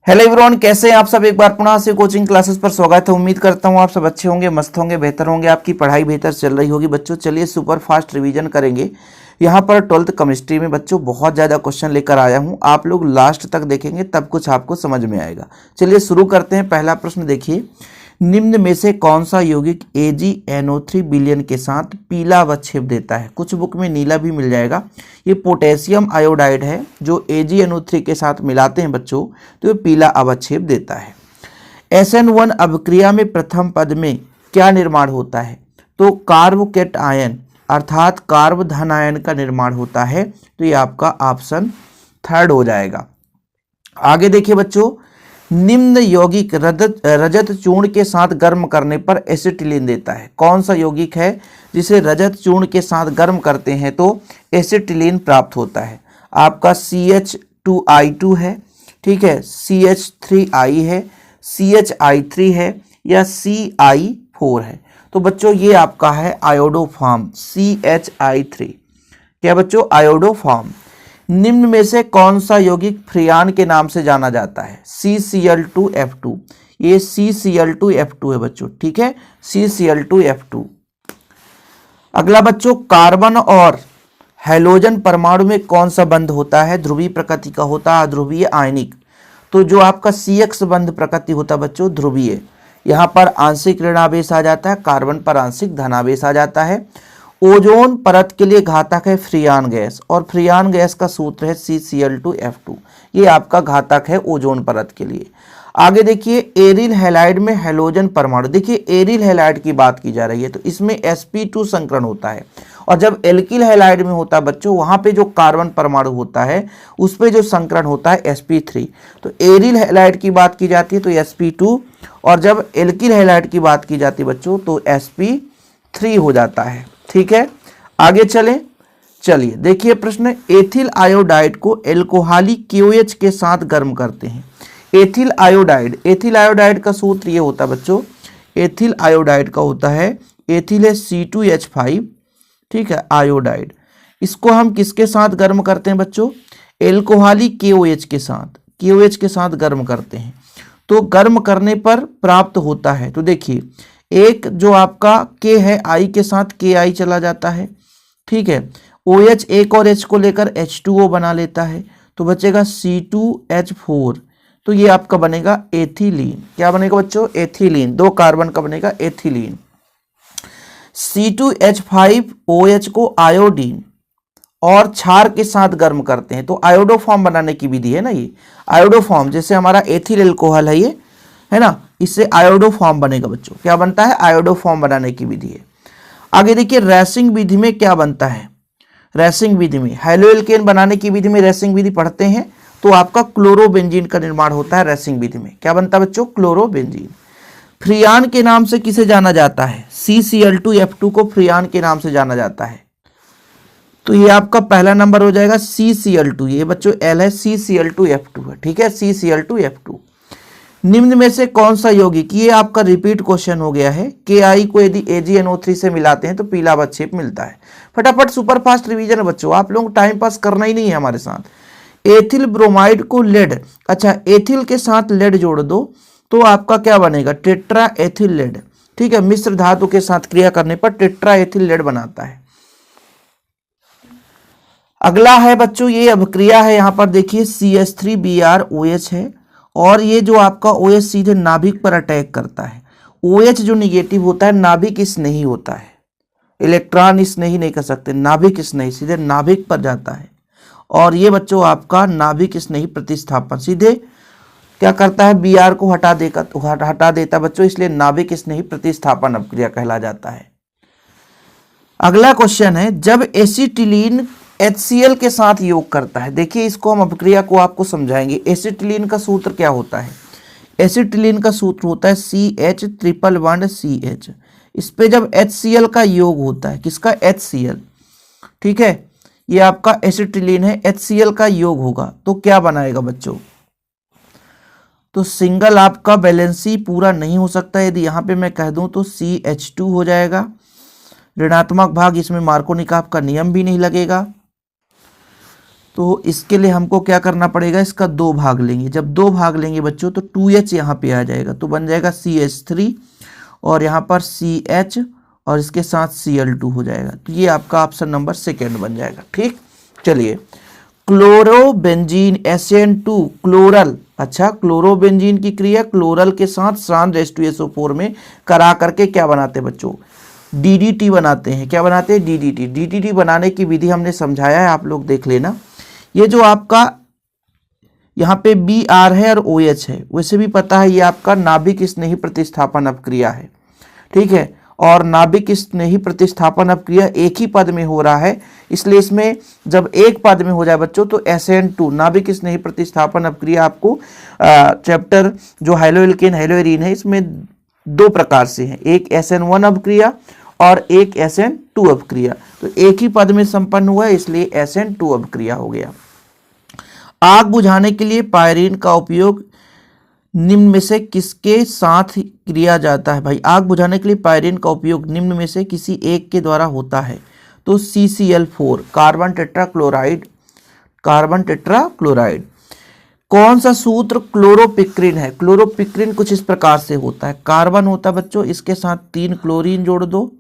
Hello everyone, कैसे हैं आप सब। एक बार पुनः से कोचिंग क्लासेस पर स्वागत है। उम्मीद करता हूं आप सब अच्छे होंगे, मस्त होंगे, बेहतर होंगे, आपकी पढ़ाई बेहतर चल रही होगी। बच्चों चलिए सुपर फास्ट रिवीजन करेंगे। यहां पर 12th केमिस्ट्री में बच्चों बहुत ज़्यादा क्वेश्चन लेकर आया हूं। आप लोग लास्ट तक देखेंगे तब कुछ आपको समझ में आएगा। चलिए शुरू करते हैं। पहला प्रश्न देखिए, निम्न में से कौन सा यौगिक AgNO3 विलयन के साथ पीला अवक्षेप देता है। कुछ बुक में नीला भी मिल जाएगा। ये पोटेशियम आयोडाइड है जो AgNO3 के साथ मिलाते हैं बच्चों तो ये पीला अवक्षेप देता है। SN1 अभिक्रिया में प्रथम पद में क्या निर्माण होता है, तो कार्बोकेट आयन अर्थात कार्ब धन आयन का निर्माण होता है। तो ये आपका ऑप्शन थर्ड हो जाएगा। आगे देखिए बच्चों, निम्न यौगिक रजत चूर्ण के साथ गर्म करने पर एसिटिलीन देता है। कौन सा यौगिक है जिसे रजत चूर्ण के साथ गर्म करते हैं तो एसिटिलीन प्राप्त होता है। आपका CH2I2 है, ठीक है, CH3I है, CHI3 है या CI4 है। तो बच्चों ये आपका है आयोडोफॉर्म CHI3। क्या बच्चों, आयोडोफॉर्म। निम्न में से कौन सा यौगिक फ्रियान के नाम से जाना जाता है। CCl2F2। ये CCl2F2 है बच्चों, ठीक है, CCl2F2। अगला बच्चों, कार्बन और हैलोजन परमाणु में कौन सा बंध होता है, ध्रुवीय प्रकृति का होता है, अध्रुवीय आयनिक। तो जो आपका CX बंध प्रकृति होता है बच्चों ध्रुवीय। यहाँ पर आंशिक ऋणावेश आ जाता है, कार्बन पर आंशिक धनावेश आ जाता है। ओजोन परत के लिए घातक है फ्रियान गैस, और फ्रियान गैस का सूत्र है CCl2F2। ये आपका घातक है ओजोन परत के लिए। आगे देखिए, एरिल हैलाइड में हैलोजन परमाणु। देखिए एरिल हैलाइड की बात की जा रही है तो इसमें sp2 संकरण होता है, और जब एल्किल हैलाइड में होता है बच्चों वहां पे जो कार्बन परमाणु होता है उस पे जो संकरण होता है sp3। तो एरिल हैलाइड की बात की जाती है तो sp2, और जब एल्किल हैलाइड की बात की जाती है बच्चों तो sp3 हो जाता है। ठीक है, आगे चलिए देखिए प्रश्न, एथिल आयोडाइड को एल्कोहलिक KOH के साथ गर्म करते हैं। एथिल आयोडाइड का सूत्र ये होता है बच्चों, एथिल आयोडाइड का होता है, एथिल है C2H5, ठीक है, आयोडाइड। इसको हम किसके साथ गर्म करते हैं बच्चों, एल्कोहलिक KOH के साथ गर्म करते हैं। तो गर्म करने पर प्राप्त होता है, तो देखिए एक जो आपका K है I के साथ KI चला जाता है, ठीक है, OH एक और H को लेकर H2O बना लेता है तो बचेगा C2H4। तो ये आपका बनेगा एथिलीन। क्या बनेगा बच्चों, एथिलीन। दो कार्बन का बनेगा एथिलीन। C2H5OH को आयोडीन और क्षार के साथ गर्म करते हैं तो आयोडोफॉर्म बनाने की विधि है ना। ये आयोडोफॉर्म, जैसे हमारा एथिल एल्कोहल है ये, है ना, इससे आयोडोफॉर्म बनेगा बच्चों। क्या बनता है, आयोडोफॉर्म बनाने की विधि है। आगे देखिए, रैसिंग विधि में क्या बनता है। रैसिंग विधि में हैलोएल्केन बनाने की विधि में रैसिंग विधि पढ़ते हैं तो आपका क्लोरोबेंजीन का निर्माण होता है रैसिंग विधि में। क्या बनता है बच्चों, क्लोरोबेंजीन। फ्रियान के नाम से किसे जाना जाता है, CCl2F2 को फ्रियान के नाम से जाना जाता है। तो ये आपका पहला नंबर हो जाएगा CCl2। ये बच्चों L है, CCl2F2 है, ठीक है, CCl2F2। निम्न में से कौन सा यौगिक, ये आपका रिपीट क्वेश्चन हो गया है, KI को यदि AgNO3 से मिलाते हैं तो पीला अवक्षेप मिलता है। फटाफट सुपर फास्ट रिवीजन है बच्चों, आप लोग टाइम पास करना ही नहीं है हमारे साथ। एथिल ब्रोमाइड को लेड, अच्छा एथिल के साथ लेड जोड़ दो तो आपका क्या बनेगा, टेट्रा एथिल लेड, ठीक है, मिश्र धातु के साथ क्रिया करने पर टेट्रा एथिल लेड बनाता है। अगला है बच्चों, ये अभिक्रिया है, यहां पर देखिए CH3BrOH है, और ये जो आपका OH सीधे नाभिक पर अटैक करता है। OH जो निगेटिव होता है नाभिक स्नेही होता है, इलेक्ट्रॉन स्नेही नहीं कर सकते, नाभिक स्नेही, सीधे नाभिक पर जाता है। और ये बच्चों आपका नाभिक स्नेही प्रतिस्थापन सीधे क्या करता है, Br को हटा देता बच्चों, इसलिए नाभिक स्नेही प्रतिस्थापन अभिक्रिया कहला जाता है। अगला क्वेश्चन है, जब एसिटिलीन HCl के साथ योग करता है। देखिए इसको हम अभिक्रिया को आपको समझाएंगे। एसिटिलीन का सूत्र क्या होता है, एसिटिलीन का सूत्र होता है CH111CH। इस पे जब HCl का योग होता है, किसका, HCl, ठीक है, ये आपका एसिटिलीन है, HCl का योग होगा तो क्या बनाएगा बच्चों, तो सिंगल आपका बैलेंसी पूरा नहीं हो सकता। यदि यहाँ पे मैं कह दूं तो CH2 हो जाएगा, ऋणात्मक भाग, इसमें मार्कोनिकॉफ का नियम भी नहीं लगेगा। तो इसके लिए हमको क्या करना पड़ेगा, इसका 2 भाग लेंगे। जब 2 भाग लेंगे बच्चों तो 2H यहाँ पे आ जाएगा, तो बन जाएगा CH3 और यहाँ पर CH और इसके साथ Cl2 हो जाएगा। तो ये आपका ऑप्शन नंबर सेकेंड बन जाएगा। ठीक, चलिए क्लोरोबेंजीन SN2 क्लोरल, अच्छा क्लोरोबेंजीन की क्रिया क्लोरल के साथ श्रांत H2SO4 में करा करके क्या बनाते हैं बच्चों, DDT बनाते हैं। क्या बनाते हैं, DDT। DDT बनाने की विधि हमने समझाया है, आप लोग देख लेना। ये जो आपका यहाँ पे Br है और OH है, वैसे भी पता है ये आपका नाभिक स्नेही प्रतिस्थापन अपक्रिया है। ठीक है, और नाभिक स्नेही प्रतिस्थापन अपक्रिया एक ही पद में हो रहा है, इसलिए इसमें जब एक पद में हो जाए बच्चों तो SN2 नाभिक स्नेही प्रतिस्थापन अपक्रिया आपको चैप्टर जो हाइलोएल्केन हाइलोएरीन है इसमें 2 प्रकार से है, एक SN1 अपक्रिया और एक SN2 अपक्रिया। तो एक ही पद में संपन्न हुआ है, इसलिए SN2 अपक्रिया हो गया। आग बुझाने के लिए पायरीन का उपयोग निम्न में से किसके साथ किया जाता है। भाई आग बुझाने के लिए पायरीन का उपयोग निम्न में से किसी एक के द्वारा होता है। तो CCl4 carbon tetrachloride, carbon tetrachloride. कौन सा सूत्र क्लोरोपिक्रिन है। क्लोरोपिक्रिन कुछ इस प्रकार से होता है, कार्बन होता है बच्चों, इसके साथ 3 क्लोरीन जोड़ दो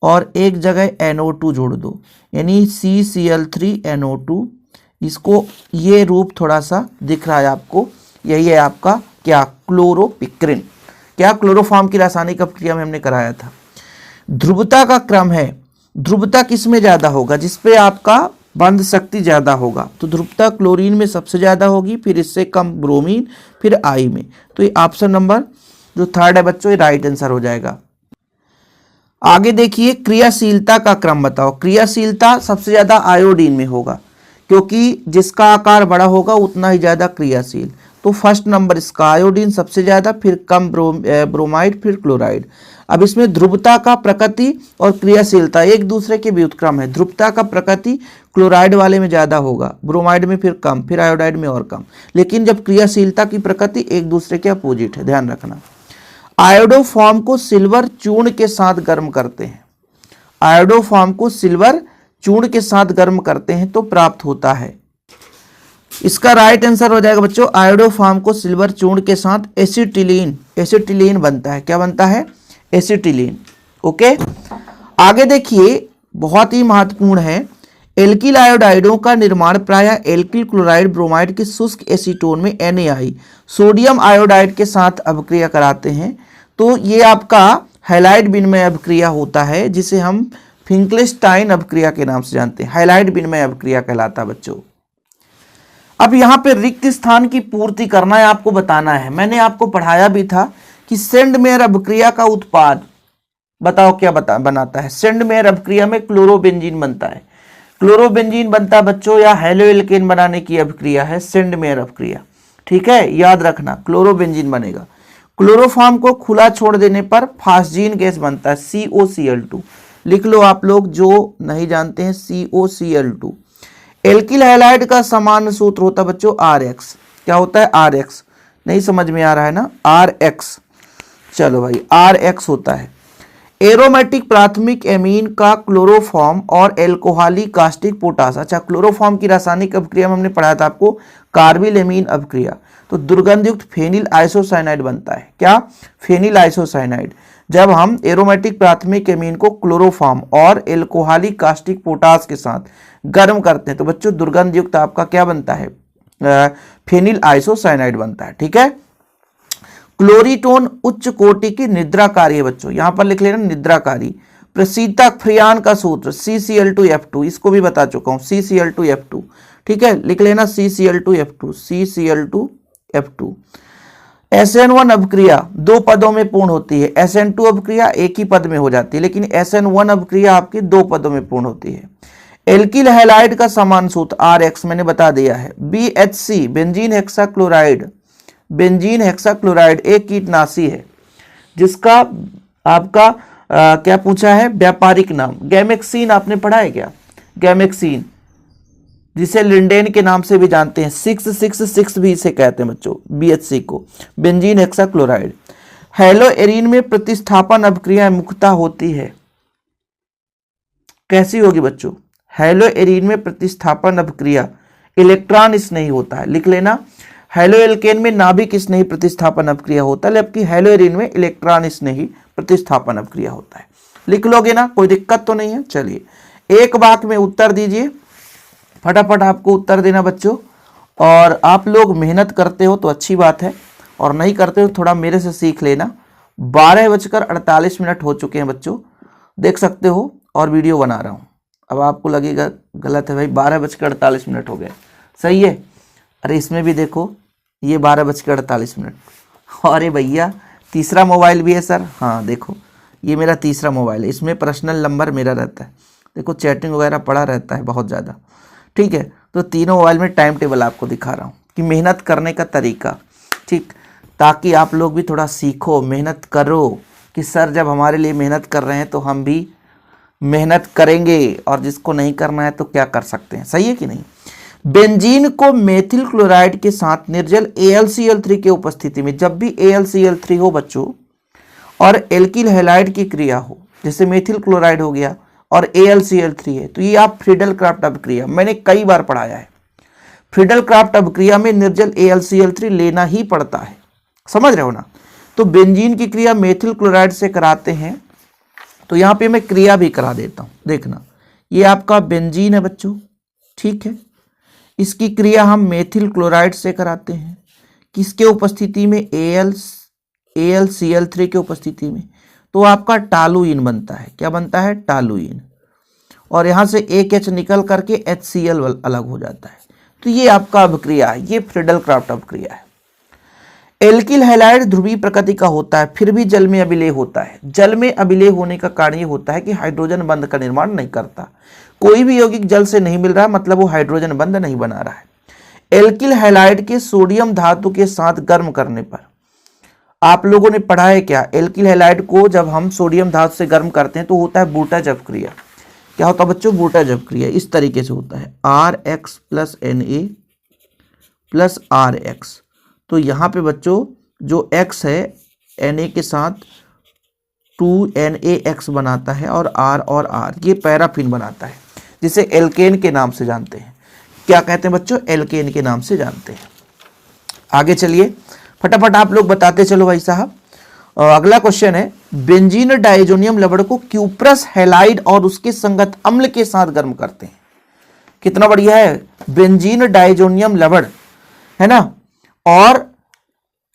और एक जगह NO2 जोड़ दो, यानी CCl3NO2। इसको ये रूप थोड़ा सा दिख रहा है आपको, यही है आपका क्या, क्लोरोपिक्रिन। क्या, क्लोरोफॉर्म की रासायनिक अपक्रिया में हमने कराया था। ध्रुवता का क्रम है, ध्रुवता किस में ज्यादा होगा, जिसपे आपका बंध शक्ति ज्यादा होगा। तो ध्रुवता क्लोरीन में सबसे ज्यादा होगी, फिर इससे कम ब्रोमीन, फिर आई में। तो ये ऑप्शन नंबर जो थर्ड है बच्चों, ये राइट आंसर हो जाएगा। आगे देखिए क्रियाशीलता का क्रम बताओ। क्रियाशीलता सबसे ज्यादा आयोडीन में होगा, क्योंकि जिसका आकार बड़ा होगा उतना ही ज्यादा क्रियाशील। तो फर्स्ट नंबर इसका आयोडीन सबसे ज्यादा, फिर कम ब्रोमाइड, फिर क्लोराइड। अब इसमें ध्रुवता का प्रकृति और क्रियाशीलता एक दूसरे के व्युत्क्रम है। ध्रुवता का प्रकृति क्लोराइड वाले में ज्यादा होगा, ब्रोमाइड में फिर कम, फिर आयोडाइड में और कम। लेकिन जब क्रियाशीलता की प्रकृति एक दूसरे के अपोजिट है, ध्यान रखना। आयोडोफॉर्म को सिल्वर चूर्ण के साथ गर्म करते हैं। आयोडोफॉर्म को सिल्वर चूर्ण के साथ गर्म करते हैं तो प्राप्त होता है। इसका राइट आंसर हो जाएगा बच्चों, आयोडोफॉर्म को सिल्वर चूर्ण के साथ एसिटिलीन, एसिटिलीन बनता है। क्या बनता है, एसिटिलीन। ओके, आगे देखिए बहुत ही महत्वपूर्ण है। एल्किल आयोडाइडों का निर्माण प्रायः एल्किल क्लोराइड ब्रोमाइड के शुष्क एसीटोन में NaI सोडियम आयोडाइड के साथ अभिक्रिया कराते हैं। तो ये आपका हैलाइड विनिमय अभिक्रिया होता है, जिसे हम फिंकलेस्टाइन अभिक्रिया के नाम से जानते हैं। हैलाइड विनिमय अभिक्रिया कहलाता है बच्चों। अब यहाँ पे रिक्त स्थान की पूर्ति करना है, आपको बताना है। मैंने आपको पढ़ाया भी था कि सेंडमेयर अभिक्रिया का उत्पाद बताओ क्या बनाता है। सेंडमेयर अभिक्रिया में क्लोरोबेंजीन बनता है। क्लोरोबेंजीन बनता है बच्चों, या हेलोएल्केन बनाने की अभिक्रिया है सेंडमेयर अभिक्रिया। ठीक है, याद रखना क्लोरोबेंजीन बनेगा। क्लोरोफॉर्म को खुला छोड़ देने पर फास्जीन गैस बनता है COCl2। लिख लो आप लोग जो नहीं जानते हैं, COCl2। एल्किल हैलाइड का सामान्य सूत्र होता है बच्चों RX। क्या होता है, RX। नहीं समझ में आ रहा है ना, RX। चलो भाई RX होता है। एरोमेटिक प्राथमिक एमीन का क्लोरोफॉर्म और एल्कोहली कास्टिक पोटास। अच्छा, क्लोरोफॉर्म की रासायनिक अभिक्रिया में हमने पढ़ाया था आपको कार्बिल एमीन अभिक्रिया। तो दुर्गंधयुक्त फेनिल आइसोसाइनाइड बनता है। क्या, फेनिल आइसोसाइनाइड। जब हम एरोमेटिक प्राथमिक एमीन को क्लोरोफॉर्म और एल्कोहली कास्टिक पोटास के साथ गर्म करते हैं तो बच्चों दुर्गंध युक्त आपका क्या बनता है, फेनिल आइसोसाइनाइड बनता है। ठीक है, क्लोरीटोन उच्च कोटि की निद्राकारी है बच्चों, यहां पर लिख लेना निद्राकारी। प्रसिद्धता फ्रियान का सूत्र CCl2F2, इसको भी बता चुका हूं CCl2F2। ठीक है, लिख लेना CCl2F2, CCl2F2। SN1 अभिक्रिया 2 पदों में पूर्ण होती है। SN2 अभिक्रिया एक ही पद में हो जाती है, लेकिन SN1 अभिक्रिया आपकी 2 पदों में पूर्ण होती है। एल्किल हैलाइड का समान सूत्र RX मैंने बता दिया है। BHC benzene hexachloride, benzene hexachloride एक कीटनाशी है जिसका आपका क्या पूछा है, व्यापारिक नाम गैमेक्सीन। आपने पढ़ा है क्या, गैमेक्सीन, जिसे लिंडेन के नाम से भी जानते हैं। 666 भी इसे कहते हैं बच्चों, BHC को, बेंजीन हेक्साक्लोराइड। हेलोएरीन में प्रतिस्थापन अभिक्रिया मुख्यतः होती है। कैसी होगी बच्चों, हेलोएरीन में प्रतिस्थापन अभिक्रिया इलेक्ट्रॉन स्नेही होता है, लिख लेना। हेलो एल्केन में नाभिक स्नेही प्रतिस्थापन अपक्रिया होता है, जबकि हेलो एरिन में इलेक्ट्रॉन स्नेही प्रतिस्थापन अपक्रिया होता है। लिख लोगे ना, कोई दिक्कत तो नहीं है। चलिए एक वाक्य में उत्तर दीजिए, फटाफट आपको उत्तर देना बच्चों। और आप लोग मेहनत करते हो तो अच्छी बात है, और नहीं करते हो थोड़ा मेरे से सीख लेना। 12:48 हो चुके हैं बच्चों, देख सकते हो, और वीडियो बना रहा हूँ। अब आपको लगेगा गलत है भाई, 12:48 हो गए, सही है। अरे इसमें भी देखो, ये 12:48। अरे भैया तीसरा मोबाइल भी है सर, हाँ देखो ये मेरा तीसरा मोबाइल है, इसमें पर्सनल नंबर मेरा रहता है, देखो चैटिंग वगैरह पड़ा रहता है बहुत ज़्यादा, ठीक है। तो तीनों मोबाइल में टाइम टेबल आपको दिखा रहा हूँ कि मेहनत करने का तरीका, ठीक, ताकि आप लोग भी थोड़ा सीखो, मेहनत करो कि सर जब हमारे लिए मेहनत कर रहे हैं तो हम भी मेहनत करेंगे, और जिसको नहीं करना है तो क्या कर सकते हैं, सही है कि नहीं। बेंजीन को मेथिल क्लोराइड के साथ निर्जल AlCl3 के उपस्थिति में, जब भी AlCl3 हो बच्चों और एल्किल हैलाइड की क्रिया हो, जैसे मेथिल क्लोराइड हो गया और AlCl3 है, तो ये आप फ्रीडल क्राफ्ट अभिक्रिया मैंने कई बार पढ़ाया है। फ्रीडल क्राफ्ट अभिक्रिया में निर्जल AlCl3 लेना ही पड़ता है, समझ रहे हो ना। तो बेंजीन की क्रिया मेथिल क्लोराइड से कराते हैं, तो यहाँ पे मैं क्रिया भी करा देता हूँ, देखना। ये आपका बेंजीन है बच्चों, ठीक है, इसकी क्रिया हम मेथिल क्लोराइड से कराते हैं, किसके उपस्थिति में, AlCl3 के उपस्थिति में। तो आपका टालुइन बनता है, क्या बनता है, टालुइन, और यहाँ से एक H निकल करके HCl अलग हो जाता है। तो ये आपका अभिक्रिया है, ये फ्रीडल क्राफ्ट अभिक्रिया है। एल्किल हैलाइड ध्रुवीय प्रकृति का होता है, फिर भी जल में अभिलेय होता है। जल में अभिलेय होने का कारण ये होता है कि हाइड्रोजन बंध का निर्माण नहीं करता। कोई भी यौगिक जल से नहीं मिल रहा, मतलब वो हाइड्रोजन बंध नहीं बना रहा है। एल्किल हैलाइड के सोडियम धातु के साथ गर्म करने पर, आप लोगों ने पढ़ा है क्या, एल्किल हैलाइड को जब हम सोडियम धातु से गर्म करते हैं तो होता है बूटाज अपक्रिया। क्या होता है बच्चों, बूटाज अपक्रिया। इस तरीके से होता है RX + Na + RX। तो यहाँ पे बच्चों जो X है Na के साथ 2NaX बनाता है, और R और R ये पैराफिन बनाता है, जिसे एल्केन के नाम से जानते हैं। क्या कहते हैं बच्चों, एल्केन के नाम से जानते हैं। आगे चलिए फटाफट आप लोग बताते चलो भाई साहब। अगला क्वेश्चन है, बेंजीन डाइजोनियम लवण को क्यूप्रस हैलाइड और उसके संगत अम्ल के साथ गर्म करते हैं। कितना बढ़िया है, बेंजीन डाइजोनियम लवण है ना, और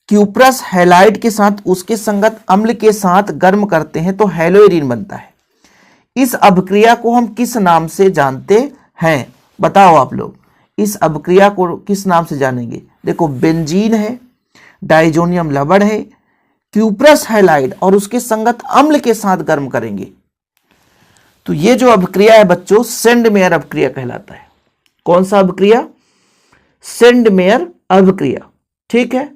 क्यूप्रस हैलाइड के साथ उसके संगत अम्ल के साथ गर्म करते हैं तो हेलोएरिन बनता है। इस अभिक्रिया को हम किस नाम से जानते हैं, बताओ आप लोग, इस अभिक्रिया को किस नाम से जानेंगे। देखो बेंजीन है, डाइजोनियम लवण है, क्यूप्रस हैलाइड और उसके संगत अम्ल के साथ गर्म करेंगे, तो ये जो अभिक्रिया है बच्चों सेंडमेयर अभिक्रिया कहलाता है। कौन सा अभिक्रिया, सेंडमेयर अभिक्रिया, ठीक है।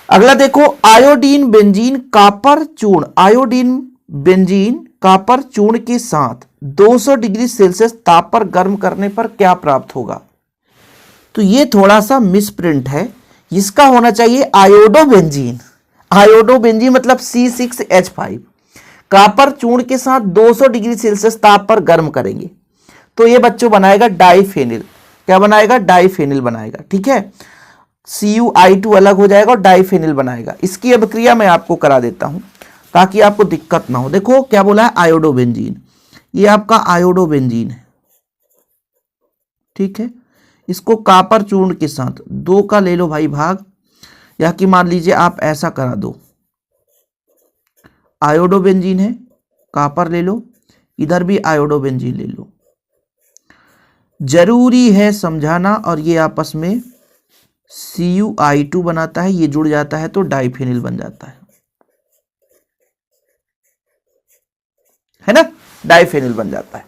अगला देखो, आयोडीन बेंजीन कापर चूर्ण, आयोडीन बेंजीन कापर चूर्ण के साथ 200 डिग्री सेल्सियस ताप पर गर्म करने पर क्या प्राप्त होगा। तो ये थोड़ा सा मिसप्रिंट है, इसका होना चाहिए आयोडोबेंजीन। आयोडोबेंजीन मतलब C6H5। कापर चूर्ण के साथ 200 डिग्री सेल्सियस ताप पर गर्म करेंगे तो ये बच्चों बनाएगा डाइफेनिल। क्या बनाएगा, डाइफेनिल बनाएगा, ठीक है। CuI2 अलग हो जाएगा और डाइफेनिल बनाएगा। इसकी अभिक्रिया मैं आपको करा देता हूं ताकि आपको दिक्कत ना हो। देखो क्या बोला है, आयोडोबेंजीन, ये आपका आयोडोबेंजीन है, ठीक है। इसको कापर चूर्ण के साथ 2 का ले लो भाई भाग, या कि मान लीजिए आप ऐसा करा दो, आयोडोबेंजीन है, कापर ले लो, इधर भी आयोडोबेंजीन ले लो। जरूरी है समझाना, और ये आपस में CuI2 बनाता है, ये जुड़ जाता है तो डाइफेनिल बन जाता है ना, डाइफेनिल बन जाता है।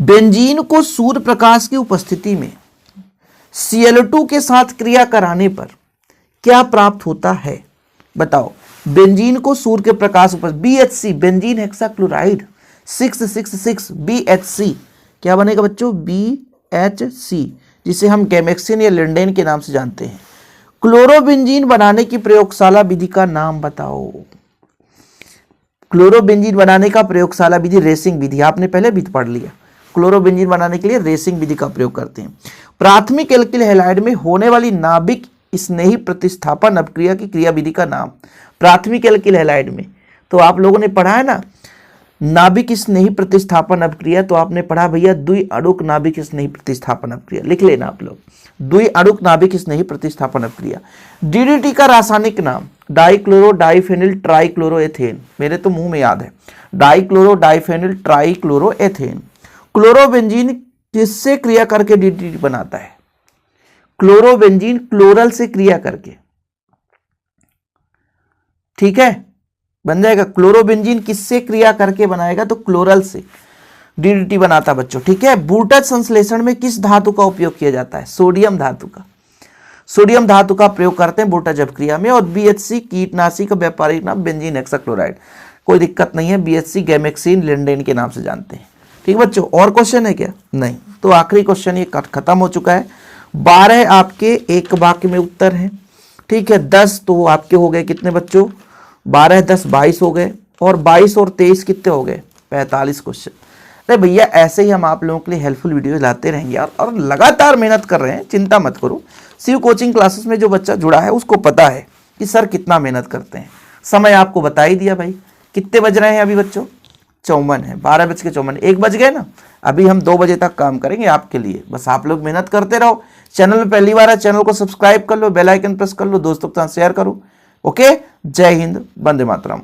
बेंजीन को सूर्य प्रकाश की उपस्थिति में Cl2 के साथ क्रिया कराने पर क्या प्राप्त होता है, बताओ। बेंजीन को सूर्य के प्रकाश पर BHC बेंजीन हेक्साक्लोराइड 666 BHC क्या बनेगा बच्चों, BHC, जिसे हम गैमेक्सिन या लिंडेन के नाम से जानते हैं। क्लोरोबेंजीन बनाने की प्रयोगशाला विधि का नाम बताओ। क्लोरोबेंजीन बनाने का प्रयोगशाला विधि रेसिंग विधि, आपने पहले भी पढ़ लिया। क्लोरोबेंजीन बनाने के लिए रेसिंग विधि का प्रयोग करते हैं। प्राथमिक एल्किल हैलाइड में होने वाली नाभिक स्नेही प्रतिस्थापन अपक्रिया की क्रिया विधि का नाम। प्राथमिक एल्किल हैलाइड में तो आप लोगों ने पढ़ा है ना नाभिक स्नेही प्रतिस्थापन अपक्रिया, तो आपने पढ़ा भैया द्विअणुक नाभिक स्नेही प्रतिस्थापन अपक्रिया, लिख लेना आप लोग, द्विअणुक नाभिक स्नेही प्रतिस्थापन अपक्रिया। डीडीटी का रासायनिक नाम डाइक्लोरो डाइफेनिल ट्राइक्लोरोएथेन, मेरे तो मुंह में याद है, डाइक्लोरो डाइफेनिल ट्राइक्लोरोएथेन। क्लोरोबेंजीन किससे क्रिया करके डीडीटी बनाता है? क्लोरोबेंजीन क्लोरल से क्रिया करके, ठीक है, बन जाएगा। क्लोरोबेंजीन किससे क्रिया करके बनाएगा? तो क्लोरल से डीडीटी बनाता बच्चों, ठीक है। बूटज संश्लेषण में किस धातु का उपयोग किया जाता है? सोडियम धातु का, सोडियम धातु का प्रयोग करते हैं बूटज अपक्रिया में। और बीएचसी कीटनाशी का व्यापारिक नाम बेंजीन हेक्साक्लोराइड, कोई दिक्कत नहीं है, बीएचसी गैमेक्सिन लिंडेन के नाम से जानते हैं, ठीक बच्चों। और क्वेश्चन है क्या? नहीं, तो आखिरी क्वेश्चन ये खत्म हो चुका है। 12 आपके एक वाक्य में उत्तर है, ठीक है। 10 तो आपके हो गए कितने बच्चों? 12 10 22 हो गए, और 22 और 23 कितने हो गए? 45 क्वेश्चन। अरे भैया ऐसे ही हम आप लोगों के लिए हेल्पफुल वीडियो लाते रहेंगे और लगातार मेहनत कर रहे हैं, चिंता मत करो। शिव कोचिंग क्लासेस में जो बच्चा जुड़ा है उसको पता है कि सर कितना मेहनत करते हैं। समय आपको बता ही दिया भाई, कितने बज रहे हैं अभी बच्चों? 54 है, 12:54, 1 बज गए ना। अभी हम 2 बजे तक काम करेंगे आपके लिए, बस आप लोग मेहनत करते रहो। चैनल में पहली बार है, चैनल को सब्सक्राइब कर लो, बेल आइकन प्रेस कर लो, दोस्तों के साथ शेयर करो। ओके, जय हिंद, वंदे मातरम।